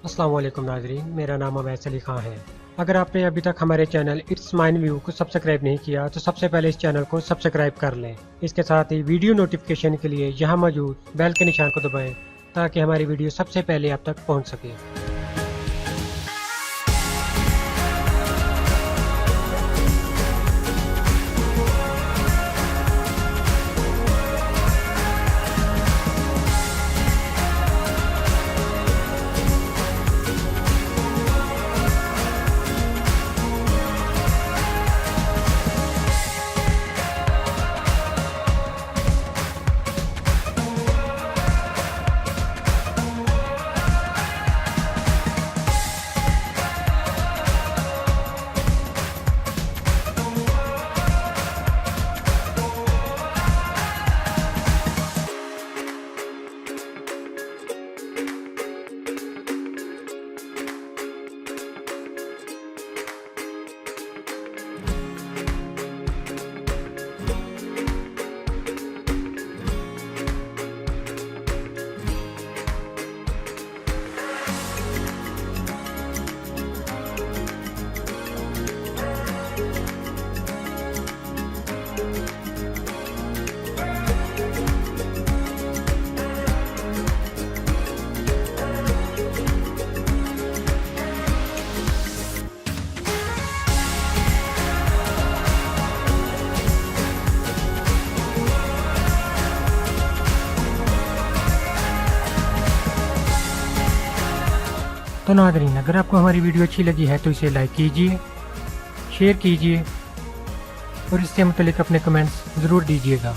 अस्सलाम वालेकुम नाज़रीन, मेरा नाम अवैस अली खां है। अगर आपने अभी तक हमारे चैनल इट्स माइन व्यू को सब्सक्राइब नहीं किया तो सबसे पहले इस चैनल को सब्सक्राइब कर लें। इसके साथ ही वीडियो नोटिफिकेशन के लिए यहाँ मौजूद बेल के निशान को दबाएं ताकि हमारी वीडियो सबसे पहले आप तक पहुँच सके। तो नाज़रीन, अगर आपको हमारी वीडियो अच्छी लगी है तो इसे लाइक कीजिए, शेयर कीजिए और इससे मुतालिक अपने कमेंट्स ज़रूर दीजिएगा।